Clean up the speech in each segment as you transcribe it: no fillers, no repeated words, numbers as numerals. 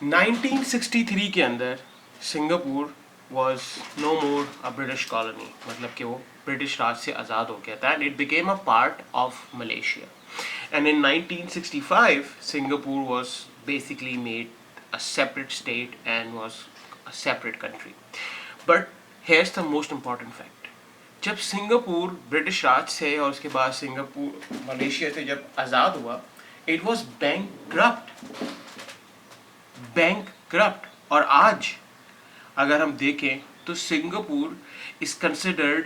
1963 के अंदर Singapore was no more a British colony, मतलब कि वो ब्रिटिश राज से आज़ाद हो गया था and it became a part of Malaysia. And in 1965 Singapore was basically made a separate state and was a separate country. But hairs the most important fact. जब Singapore British राज से और उसके बाद सिंगापुर मलेशिया से जब आज़ाद हुआ, it was bank corrupt. और आज अगर हम देखें तो Singapore is considered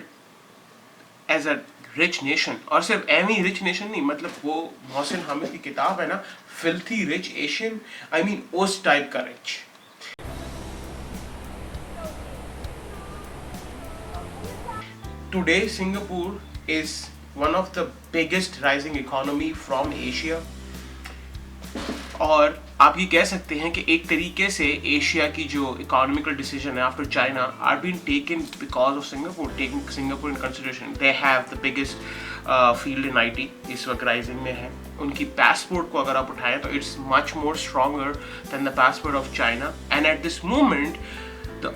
as a rich nation. और सिर्फ एमी रिच नेशन नहीं, मतलब वो मोहसिन हामिद की किताब है ना, filthy rich Asian, I mean उस टाइप का rich. Today, Singapore is one of the biggest rising economy from Asia. और आप ये कह सकते हैं कि एक तरीके से एशिया की जो इकोनॉमिकल डिसीजन है after China are been taken because of Singapore. Taking Singapore in consideration, they have the biggest field in IT, इस वक्त राइजिंग में है. उनकी पासपोर्ट को अगर आप उठाएं तो it's much more stronger than the passport of China. And at this moment the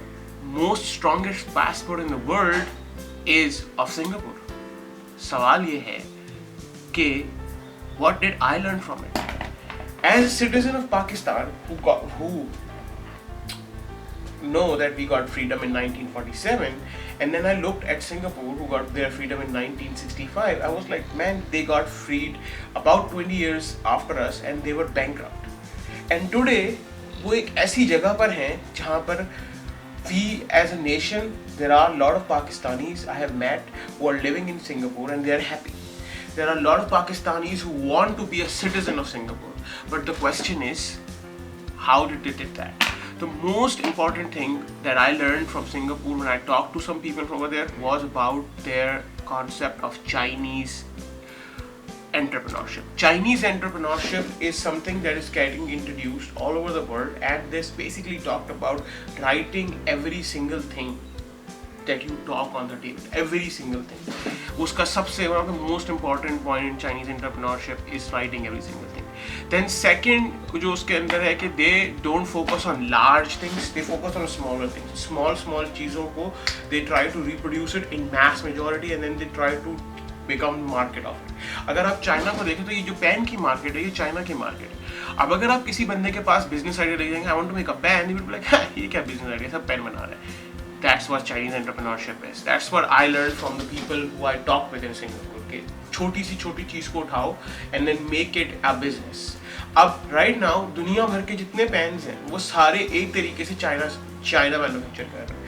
most strongest passport in the world is of Singapore. सवाल ये है कि what did I learn from it? As a citizen of Pakistan who know that we got freedom in 1947, and then I looked at Singapore who got their freedom in 1965, I was like, man, they got freed about 20 years after us and they were bankrupt. And today वो एक ऐसी जगह पर हैं जहाँ पर we as a nation, there are a lot of Pakistanis I have met who are living in Singapore and they are happy. There are a lot of Pakistanis who want to be a citizen of Singapore. But the question is, how did they did that? The most important thing that I learned from Singapore when I talked to some people over there was about their concept of Chinese entrepreneurship. Chinese entrepreneurship is something that is getting introduced all over the world, and this basically talked about writing every single thing that you talk on the table. Every single thing. उसका सबसे one of the most important point in Chinese entrepreneurship is writing every single thing. Then second जो उसके अंदर है कि they don't focus on large things, they focus on smaller things. Small चीज़ों को they try to reproduce it in mass majority and then they try to become market of it. अगर आप China को देखें तो ये जो पेन की मार्केट है ये चाइना की मार्केट है. अब अगर आप किसी बंदे के पास बिजनेस आइडिया ले जाएंगे, I want to make a pen, he will be like, ये क्या बिजनेस आइडिया, सब पेन बना रहे हैं. That's what Chinese entrepreneurship is. That's what I learned from the people who I talk with in Singapore. कि छोटी सी छोटी चीज़ को उठाओ and then make it a business. अब right now दुनिया भर के जितने पेन्स हैं वो सारे एक तरीके से चाइना मैन्युफैक्चर कर रहे हैं.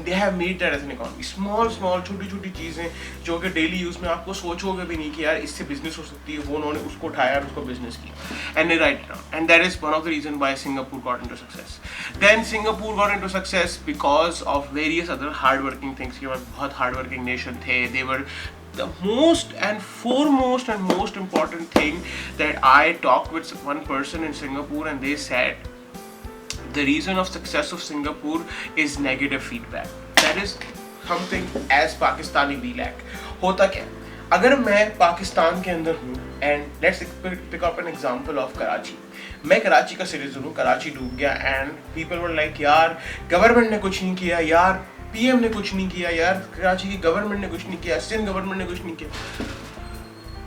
They have made that as an economy. Small छोटी छोटी चीज़ें जो कि डेली यूज़ में आपको सोचोगे भी नहीं कि यार इससे बिजनेस हो सकती है, वो उन्होंने उसको उठाया और उसको बिजनेस किया. And they write it down. And that is one of the reasons why Singapore got into success. Then Singapore got into success because of various other hardworking things. कि वो बहुत hardworking nation थे. They were the most and foremost and most important thing that I talked with one person in Singapore, and they said the reason of success of Singapore is negative feedback. That is something as Pakistani we lack. होता क्या? अगर मैं पाकिस्तान के अंदर हूँ and let's pick up an example of Karachi. मैं कराची का citizen हूँ, कराची डूब गया and people were like, यार गवर्नमेंट ने कुछ नहीं किया, यार पीएम ने कुछ नहीं किया, यार कराची की गवर्नमेंट ने कुछ नहीं किया, सिंध गवर्नमेंट ने कुछ नहीं किया.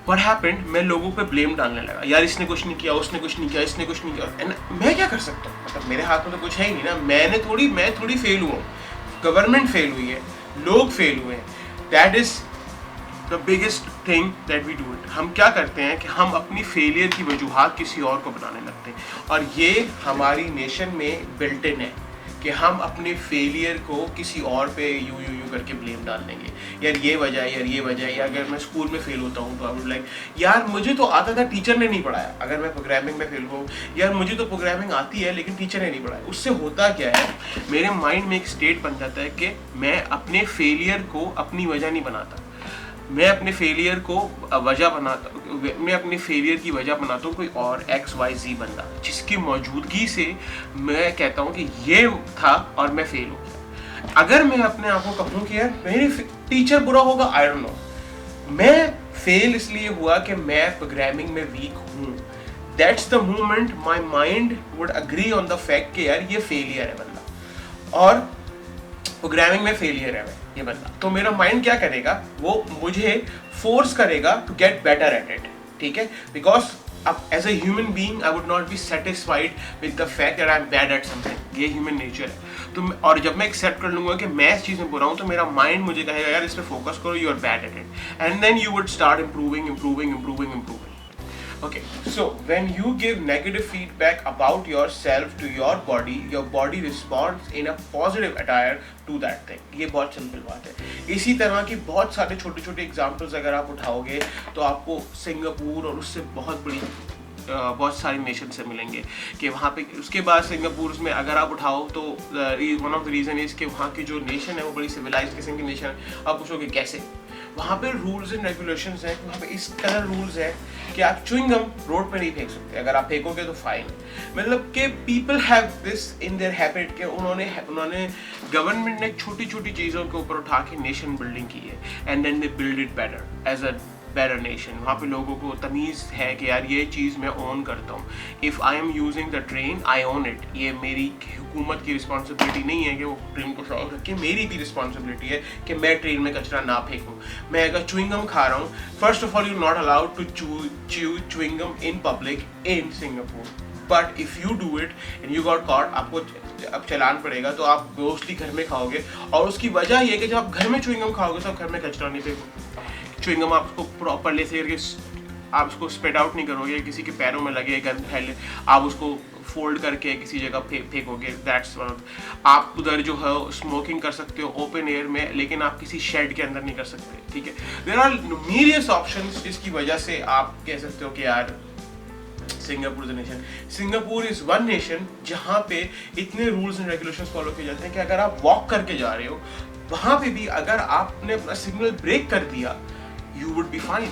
What happened? मैं लोगों पे ब्लेम डालने लगा, यार इसने कुछ नहीं किया, उसने कुछ नहीं किया, इसने कुछ नहीं किया. एंड मैं क्या कर सकता हूँ, मतलब मेरे हाथ में तो कुछ है ही नहीं ना. मैं थोड़ी फेल हुआ, गवर्नमेंट फेल हुई है, लोग फेल हुए हैं. That is the biggest thing that we do it. हम क्या करते हैं कि हम अपनी फेलियर की वजूहात किसी और को बनाने लगते हैं, और ये हमारी नेशन में बिल्ट इन है कि हम अपने फेलियर को किसी और पे यू करके ब्लेम डाल देंगे. यार ये वजह है, यार ये वजह है. या अगर मैं स्कूल में फेल होता हूँ तो आई वुड लाइक, यार मुझे तो आता था, टीचर ने नहीं पढ़ाया. अगर मैं प्रोग्रामिंग में फेल हूँ, यार मुझे तो प्रोग्रामिंग आती है लेकिन टीचर ने नहीं पढ़ाया. उससे होता क्या है, मेरे माइंड में एक स्टेट बन जाता है कि मैं अपने फेलियर को अपनी वजह नहीं बनाता, मैं अपने फेलियर की वजह बनाता हूँ कोई और XYZ बंदा, जिसकी मौजूदगी से मैं कहता हूँ कि ये था और मैं फेल हो गया. अगर मैं अपने आप को कहूँ कि यार मेरे टीचर बुरा होगा, आई डोंट नो, मैं फेल इसलिए हुआ कि मैं प्रोग्रामिंग में वीक हूँ, that's the moment my mind would agree on the fact कि यार ये फेलियर है बंदा, और प्रोग्रामिंग में फेलियर है ये बंदा। तो मेरा माइंड क्या करेगा, वो मुझे फोर्स करेगा to get better at it, ठीक है, बिकॉज अब as a human being I would not be satisfied with the fact that I am bad at something, ये ह्यूमन नेचर है। तो और जब मैं एक्सेप्ट कर लूंगा कि मैं इस चीज़ में बुरा हूँ, तो मेरा माइंड मुझे कहेगा यार इस पर फोकस करो, you are bad at it, and then you would start improving. Okay, so when you give negative feedback about yourself to your body responds in a positive attire to that thing. ये बहुत simple बात है। इसी तरह की बहुत सारे छोटे छोटे एग्जाम्पल्स अगर आप उठाओगे तो आपको सिंगापुर और उससे बहुत सारे नेशन से मिलेंगे कि वहाँ पे। उसके बाद सिंगापुर में अगर आप उठाओ तो one of the reason is कि वहाँ की जो नेशन है वो बड़ी सिविलाइज्ड किस्म की नेशन है। आप पूछोगे कैसे, वहाँ पे रूल्स एंड रेगुलेशंस हैं, वहाँ पे इस तरह रूल्स है कि आप च्युइंगम रोड पे नहीं फेंक सकते, अगर आप फेंकोगे तो फाइन। मतलब कि people have this in their habit कि उन्होंने गवर्नमेंट ने छोटी छोटी चीज़ों के ऊपर उठा के नेशन बिल्डिंग की है, and then they build it better as a better nation. वहाँ पे लोगों को तमीज़ है कि यार ये चीज़ मैं ओन करता हूँ, if I am using the train I own it. ये मेरी हुकूमत की रिस्पॉन्सिबिलिटी नहीं है कि वो ट्रेन को साफ रखे, मेरी भी रिस्पॉन्सिबिलिटी है कि मैं ट्रेन में कचरा ना फेंकूँ। मैं अगर च्युइंगम खा रहा हूँ, first of all you not allowed to chew chewing gum in public in Singapore, but if you do it and you got caught, आपको अब चालान पड़ेगा। तो आप मोस्टली घर में खाओगे, और उसकी वजह ये कि जब आप घर में च्युइंगम खाओगे तो आप घर में कचरा नहीं फेंकोगे। च्युइंगम आप उसको प्रॉपरली से करके आप उसको स्प्रेड आउट नहीं करोगे, किसी के पैरों में लगे गंद फैले, आप उसको फोल्ड करके किसी जगह फेंकोगे। That's one of. आप उधर जो है स्मोकिंग कर सकते हो ओपन एयर में, लेकिन आप किसी शेड के अंदर नहीं कर सकते, ठीक है। देयर आर न्यूमरियस ऑप्शंस जिसकी वजह से आप कह सकते हो कि यार Singapore is a nation. Singapore is one nation जहाँ पे इतने रूल्स एंड रेगुलेशंस फॉलो किए जाते हैं कि अगर आप वॉक करके जा रहे हो, वहाँ पे भी अगर आपने अपना सिग्नल ब्रेक कर दिया, you would be fine।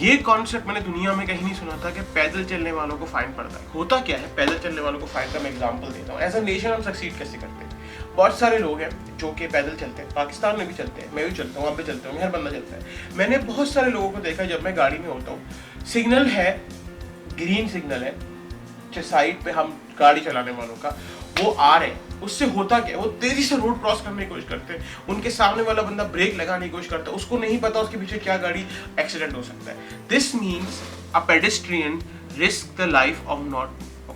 ये कॉन्सेप्ट मैंने दुनिया में कहीं नहीं सुना था कि पैदल चलने वालों को फाइन पड़ता है। होता क्या है, पैदल चलने वालों को फाइन का मैं एग्जांपल देता हूँ। एज अ नेशन हम सक्सीड कैसे करते हैं। बहुत सारे लोग हैं जो कि पैदल चलते हैं, पाकिस्तान में भी चलते हैं, मैं भी चलता हूँ, वहाँ पे चलता हूँ, हर बंदा चलता है। मैंने बहुत सारे लोगों को देखा, जब मैं गाड़ी में होता हूँ, सिग्नल है, ग्रीन सिग्नल है साइड पे हम गाड़ी चलाने वालों का, वो आ रहे हैं, उससे होता क्या, वो तेजी से रोड क्रॉस करने की कोशिश करते हैं, उनके सामने वाला बंदा ब्रेक लगाने की कोशिश करता है, उसको नहीं पता उसके पीछे क्या गाड़ी एक्सीडेंट हो सकता है। This means a pedestrian risk the life of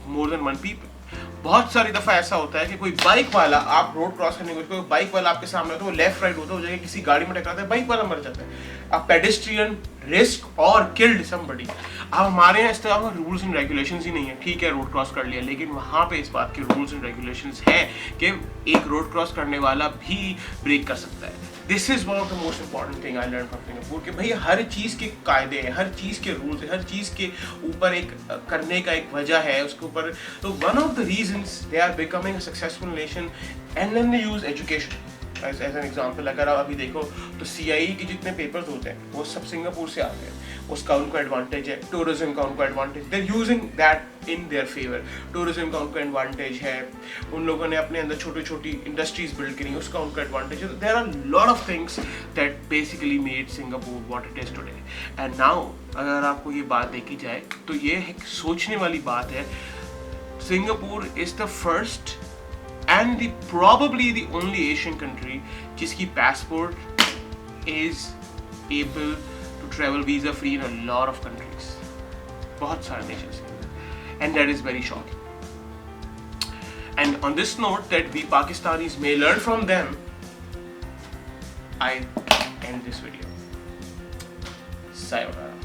more than one people. बहुत सारी दफा ऐसा होता है कि कोई बाइक वाला, आप रोड क्रॉस करने की कोशिश, कोई बाइक वाला आपके सामने होता है, वो लेफ्ट राइट होता है, वो जगह किसी गाड़ी में टकराता है, बाइक वाला मर जाता है। अ पेडेस्ट्रियन रिस्क और किल्ड समबडी। अब हमारे यहाँ इस तरह का रूल्स एंड रेगुलेशंस ही नहीं है, ठीक है रोड क्रॉस कर लिया, लेकिन वहाँ पे इस बात के रूल्स एंड रेगुलेशंस हैं कि एक रोड क्रॉस करने वाला भी ब्रेक कर सकता है। This is one of the most important thing I learn from Singapore कि भाई हर चीज़ के कायदे हैं, हर चीज़ के रूल्स हैं, हर चीज़ के ऊपर एक करने का एक वजह है उसके ऊपर। तो one of the reasons they are becoming a successful nation and then they use education as an example. अगर आप अभी देखो तो CIE के जितने पेपर्स होते हैं वो सब सिंगापुर से आते हैं, उसका उनको एडवांटेज है। टूरिज्म का उनको advantage, they are using that in their favour. Tourism का उनको एडवांटेज है, उन लोगों ने अपने अंदर छोटी छोटी इंडस्ट्रीज बिल्ड करी, उसका उनको एडवांटेज है। There are lot of things that basically made Singapore what it is today. And now अगर आपको ये बात देखी जाए तो ये एक सोचने वाली बात है। Singapore is the first and probably the only Asian country जिसकी passport is able to travel visa free in a lot of countries, बहुत सारे nations के अंदर, and that is very shocking. And on this note that we Pakistanis may learn from them, I end this video. Sayonara.